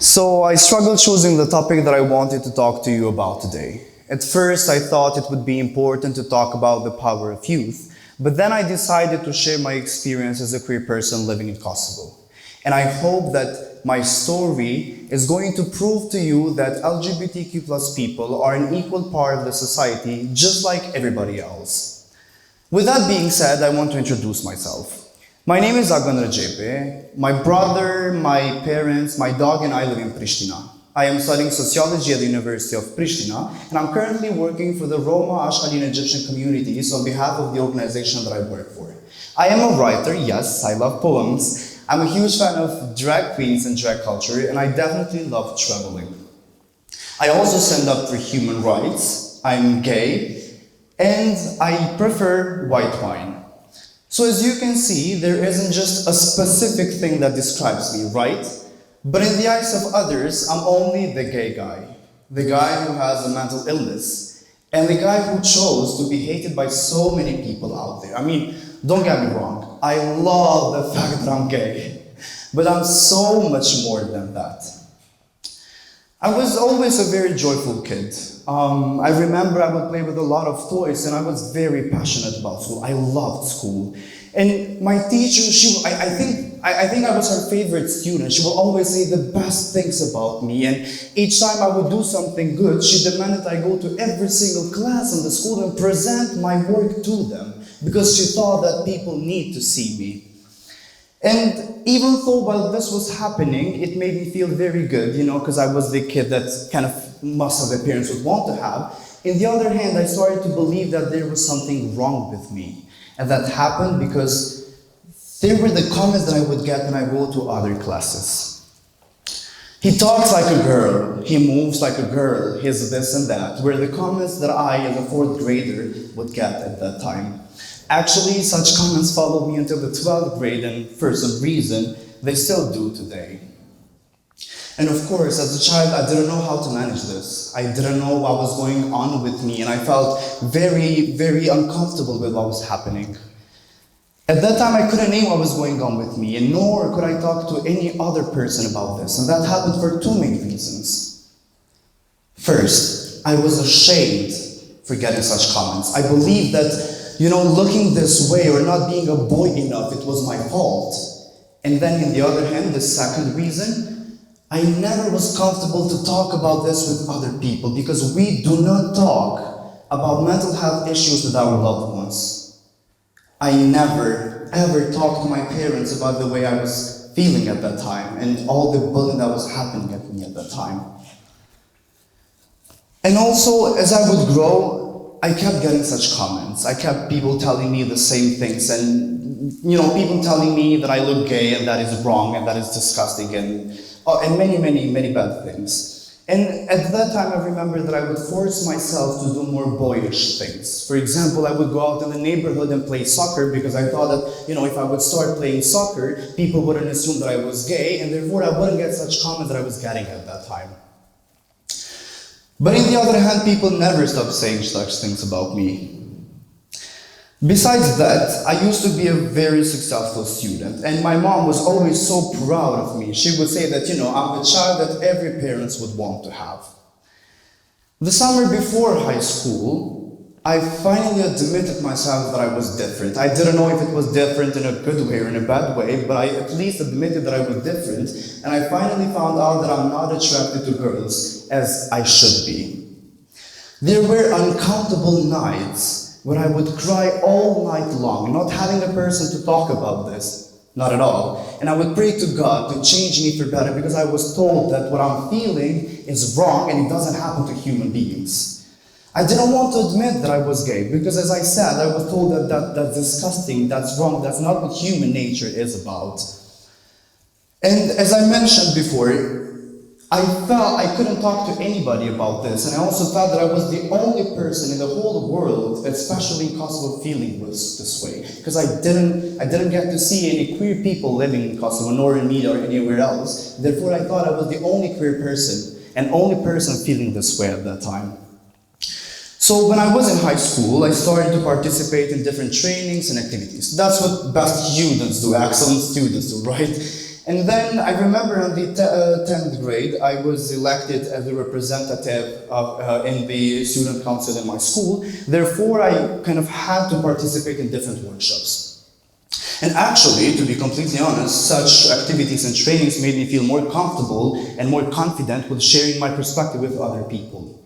So I struggled choosing the topic that I wanted to talk to you about today. At first, I thought it would be important to talk about the power of youth, but then I decided to share my experience as a queer person living in Kosovo. And I hope that my story is going to prove to you that LGBTQ plus people are an equal part of the society, just like everybody else. With that being said, I want to introduce myself. My name is Agon Rexhepi. My brother, my parents, my dog and I live in Prishtina. I am studying sociology at the University of Prishtina, and I'm currently working for the Roma, Ashkali and Egyptian communities on behalf of the organization that I work for. I am a writer, yes, I love poems. I'm a huge fan of drag queens and drag culture, and I definitely love traveling. I also stand up for human rights, I'm gay, and I prefer white wine. So as you can see, there isn't just a specific thing that describes me, right? But in the eyes of others, I'm only the gay guy. The guy who has a mental illness. And the guy who chose to be hated by so many people out there. I mean, don't get me wrong. I love the fact that I'm gay. But I'm so much more than that. I was always a very joyful kid. I remember I would play with a lot of toys and I was very passionate about school. I loved school. And my teacher, I think I was her favorite student. She would always say the best things about me. And each time I would do something good, she demanded I go to every single class in the school and present my work to them. Because she thought that people need to see me. And even though while this was happening, it made me feel very good, because I was the kid that kind of most of the parents would want to have. On the other hand, I started to believe that there was something wrong with me. And that happened because there were the comments that I would get when I go to other classes. He talks like a girl, he moves like a girl, he's this and that, were the comments that I, as a 4th grader, would get at that time. Actually, such comments followed me until the 12th grade, and for some reason, they still do today. And of course, as a child, I didn't know how to manage this. I didn't know what was going on with me, and I felt very, very uncomfortable with what was happening. At that time, I couldn't name what was going on with me, and nor could I talk to any other person about this, and that happened for 2 main reasons. First, I was ashamed for getting such comments. I believed that looking this way or not being a boy enough, it was my fault. And then on the other hand, the second reason, I never was comfortable to talk about this with other people because we do not talk about mental health issues with our loved ones. I never, ever talked to my parents about the way I was feeling at that time and all the bullying that was happening at me at that time. And also, as I would grow, I kept getting such comments. I kept people telling me the same things and, people telling me that I look gay and that is wrong and that is disgusting and many, many, many bad things. And at that time, I remember that I would force myself to do more boyish things. For example, I would go out in the neighborhood and play soccer because I thought that, if I would start playing soccer, people wouldn't assume that I was gay and therefore I wouldn't get such comments that I was getting at that time. But on the other hand, people never stopped saying such things about me. Besides that, I used to be a very successful student, and my mom was always so proud of me. She would say that, I'm the child that every parent would want to have. The summer before high school, I finally admitted myself that I was different. I didn't know if it was different in a good way or in a bad way, but I at least admitted that I was different, and I finally found out that I'm not attracted to girls as I should be. There were uncountable nights when I would cry all night long, not having a person to talk about this, not at all. And I would pray to God to change me for better because I was told that what I'm feeling is wrong and it doesn't happen to human beings. I didn't want to admit that I was gay because, as I said, I was told that that's disgusting, that's wrong, that's not what human nature is about. And as I mentioned before, I felt I couldn't talk to anybody about this, and I also felt that I was the only person in the whole world, especially in Kosovo, feeling this way. Because I didn't get to see any queer people living in Kosovo, nor in media or anywhere else. Therefore, I thought I was the only queer person, and only person feeling this way at that time. So when I was in high school, I started to participate in different trainings and activities. That's what best students do, excellent students do, right? And then I remember in the 10th grade, I was elected as a representative in the student council in my school. Therefore, I kind of had to participate in different workshops. And actually, to be completely honest, such activities and trainings made me feel more comfortable and more confident with sharing my perspective with other people.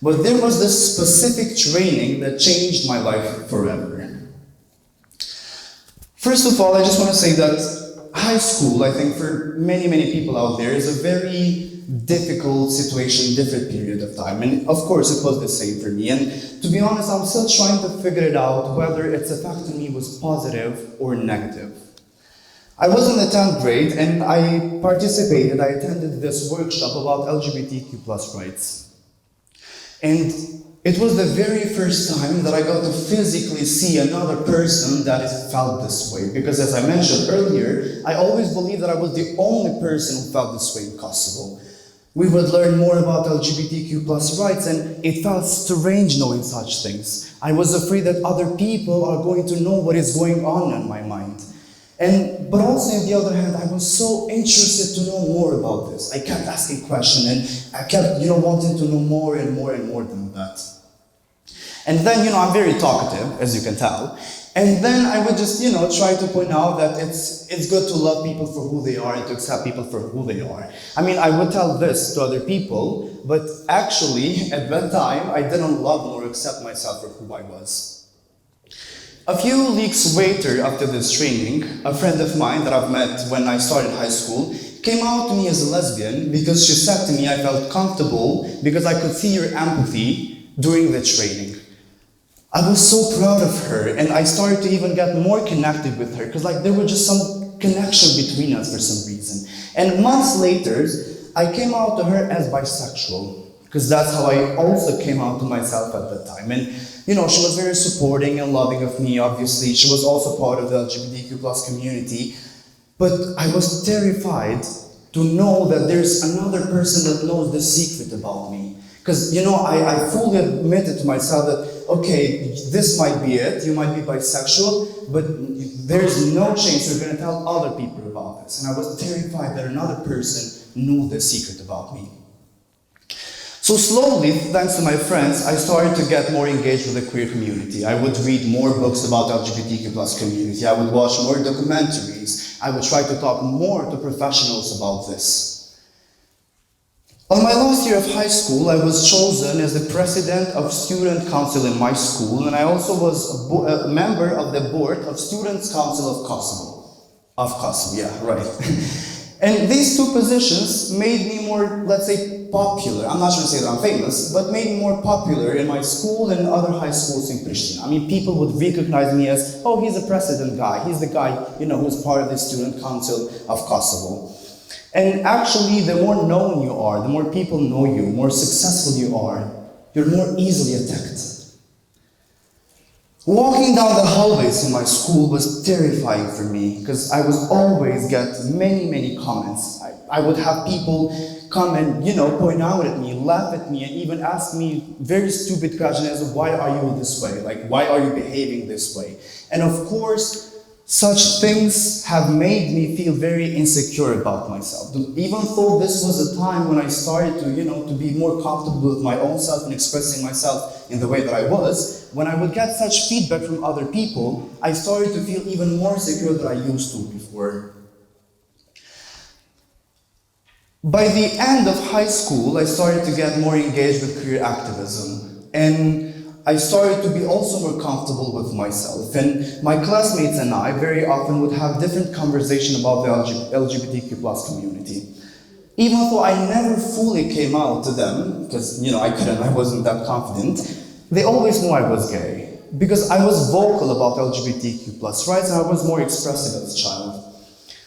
But there was this specific training that changed my life forever. First of all, I just want to say that high school, I think for many, many people out there, is a very difficult situation, different period of time. And of course, it was the same for me. And to be honest, I'm still trying to figure it out whether its effect on me was positive or negative. I was in the 10th grade and I attended this workshop about LGBTQ plus rights. And it was the very first time that I got to physically see another person that felt this way. Because as I mentioned earlier, I always believed that I was the only person who felt this way in Kosovo. We would learn more about LGBTQ plus rights, and it felt strange knowing such things. I was afraid that other people are going to know what is going on in my mind. But also, on the other hand, I was so interested to know more about this. I kept asking questions, and I kept, wanting to know more and more and more than that. And then, I'm very talkative, as you can tell. And then I would just, try to point out that it's good to love people for who they are and to accept people for who they are. I mean, I would tell this to other people, but actually, at that time, I didn't love nor accept myself for who I was. A few weeks later, after this training, a friend of mine that I've met when I started high school came out to me as a lesbian because she said to me I felt comfortable because I could see her empathy during the training. I was so proud of her, and I started to even get more connected with her because there was just some connection between us for some reason. And months later, I came out to her as bisexual because that's how I also came out to myself at that time. And she was very supporting and loving of me, obviously. She was also part of the LGBTQ plus community. But I was terrified to know that there's another person that knows the secret about me. Because, I fully admitted to myself that, okay, this might be it, you might be bisexual, but there's no chance you're going to tell other people about this. And I was terrified that another person knew the secret about me. So slowly, thanks to my friends, I started to get more engaged with the queer community. I would read more books about LGBTQ plus community. I would watch more documentaries. I would try to talk more to professionals about this. On my last year of high school, I was chosen as the president of student council in my school, and I also was a member of the board of Students' Council of Kosovo. Of Kosovo, yeah, right. And these two positions made me more, let's say, popular. I'm not trying to say that I'm famous, but made me more popular in my school and other high schools in Prishtina. I mean, people would recognize me as, oh, he's a president guy. He's the guy, who's part of the Student Council of Kosovo. And actually, the more known you are, the more people know you, more successful you are, you're more easily attacked. Walking down the hallways in my school was terrifying for me because I would always get many, many comments. I would have people come and, point out at me, laugh at me, and even ask me very stupid questions as why are you this way? Why are you behaving this way? And of course, such things have made me feel very insecure about myself. Even though this was a time when I started to be more comfortable with my own self and expressing myself in the way that I was, when I would get such feedback from other people, I started to feel even more secure than I used to before. By the end of high school, I started to get more engaged with queer activism. And I started to be also more comfortable with myself, and my classmates and I very often would have different conversations about the LGBTQ plus community. Even though I never fully came out to them, because I wasn't that confident, they always knew I was gay. Because I was vocal about LGBTQ plus rights and I was more expressive as a child.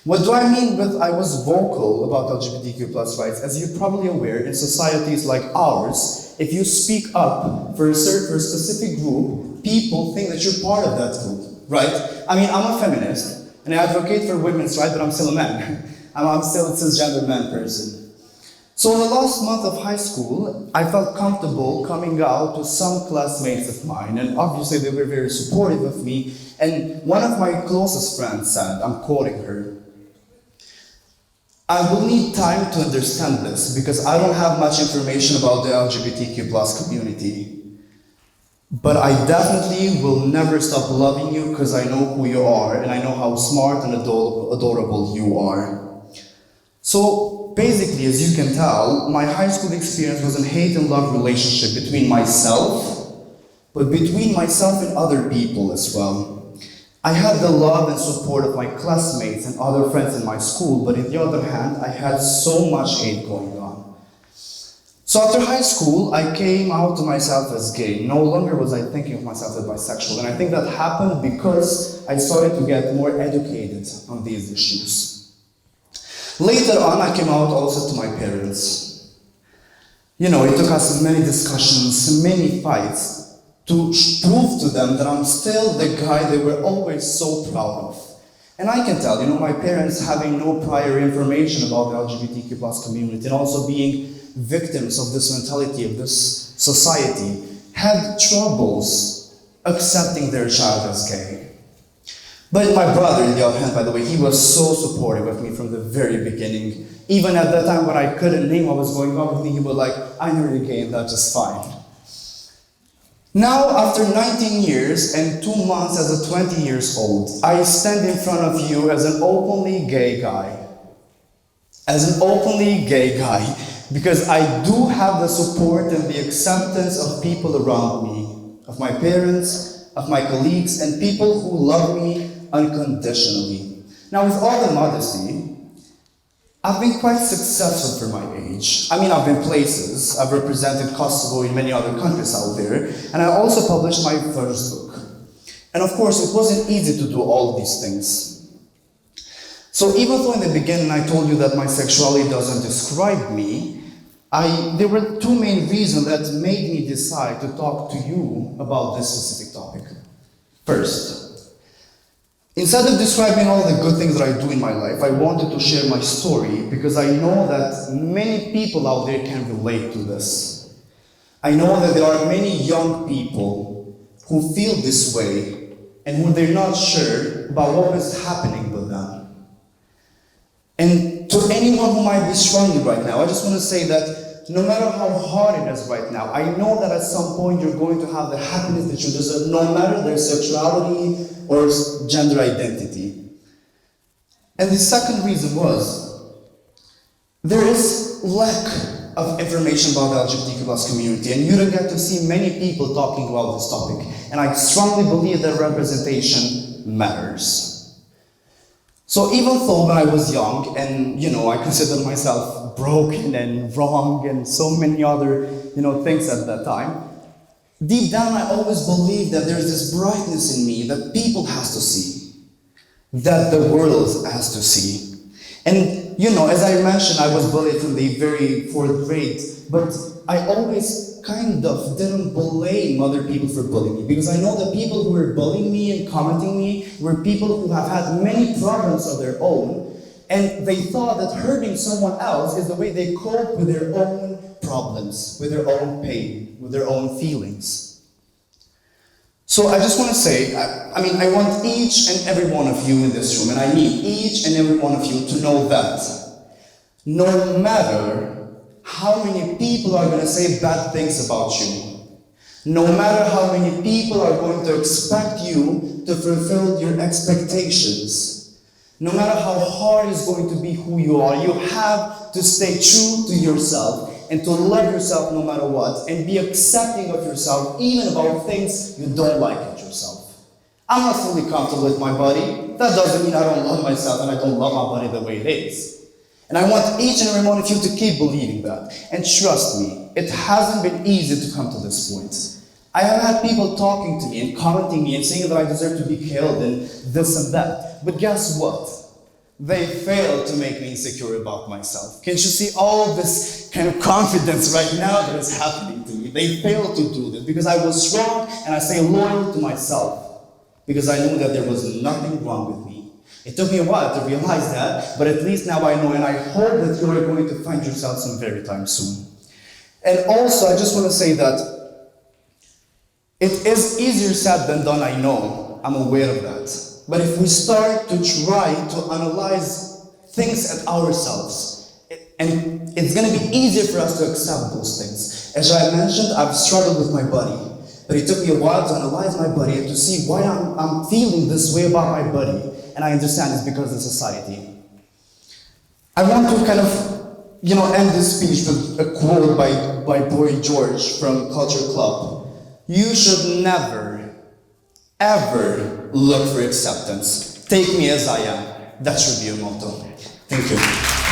What do I mean with I was vocal about LGBTQ plus rights? As you're probably aware, in societies like ours, if you speak up for a specific group, people think that you're part of that group, right? I mean, I'm a feminist, and I advocate for women's rights, but I'm still a man. I'm still a cisgender man person. So in the last month of high school, I felt comfortable coming out to some classmates of mine, and obviously they were very supportive of me, and one of my closest friends said, I'm quoting her, I will need time to understand this because I don't have much information about the LGBTQ plus community. But I definitely will never stop loving you because I know who you are and I know how smart and adorable you are. So basically, as you can tell, my high school experience was a hate and love relationship between myself, but between myself and other people as well. I had the love and support of my classmates and other friends in my school, but on the other hand, I had so much hate going on. So after high school, I came out to myself as gay. No longer was I thinking of myself as bisexual, and I think that happened because I started to get more educated on these issues. Later on, I came out also to my parents. You know, it took us many discussions, many fights to prove to them that I'm still the guy they were always so proud of. And I can tell, you know, my parents having no prior information about the LGBTQ plus community and also being victims of this mentality of this society had troubles accepting their child as gay. But my brother, on the other hand, by the way, he was so supportive of me from the very beginning. Even at that time when I couldn't name what was going on with me, he was like, I know you're gay and that's just fine. Now, after 19 years and 2 months as a 20 years old, I stand in front of you as an openly gay guy. As an openly gay guy. Because I do have the support and the acceptance of people around me, of my parents, of my colleagues, and people who love me unconditionally. Now, with all the modesty, I've been quite successful for my age. I mean, I've been places, I've represented Kosovo in many other countries out there, and I also published my first book. And of course, it wasn't easy to do all of these things. So even though in the beginning I told you that my sexuality doesn't describe me, there were two main reasons that made me decide to talk to you about this specific topic. First, instead of describing all the good things that I do in my life, I wanted to share my story because I know that many people out there can relate to this. I know that there are many young people who feel this way and who they're not sure about what is happening with them. And to anyone who might be struggling right now, I just want to say that no matter how hard it is right now, I know that at some point you're going to have the happiness that you deserve, no matter their sexuality or gender identity. And the second reason was, there is lack of information about the LGBTQ plus community, and you don't get to see many people talking about this topic. And I strongly believe that representation matters. So even though when I was young and, you know, I considered myself broken and wrong and so many other, you know, things at that time, deep down I always believed that there's this brightness in me that people has to see, that the world has to see. And, you know, as I mentioned, I was bullied from the very 4th grade, but I always kind of didn't blame other people for bullying me, because I know the people who were bullying me and commenting me were people who have had many problems of their own, and they thought that hurting someone else is the way they cope with their own problems, with their own pain, with their own feelings. So I just want to say, I want each and every one of you in this room, and I need each and every one of you to know that no matter how many people are going to say bad things about you, no matter how many people are going to expect you to fulfill your expectations, no matter how hard it's going to be who you are, you have to stay true to yourself and to love yourself no matter what, and be accepting of yourself even about things you don't like in yourself. I'm not fully comfortable with my body. That doesn't mean I don't love myself and I don't love my body the way it is. And I want each and every one of you to keep believing that. And trust me, it hasn't been easy to come to this point. I have had people talking to me and commenting me and saying that I deserve to be killed and this and that. But guess what? They failed to make me insecure about myself. Can't you see all this kind of confidence right now that is happening to me? They failed to do this because I was strong and I stayed loyal to myself because I knew that there was nothing wrong with me. It took me a while to realize that, but at least now I know, and I hope that you are going to find yourself some very time soon. And also, I just want to say that it is easier said than done, I know. I'm aware of that. But if we start to try to analyze things at ourselves. And it's gonna be easier for us to accept those things. As I mentioned, I've struggled with my body, but it took me a while to analyze my body and to see why I'm feeling this way about my body. And I understand it's because of society. I want to kind of, end this speech with a quote by Boy George from Culture Club. You should never, ever look for acceptance. Take me as I am. That should be your motto. Thank you.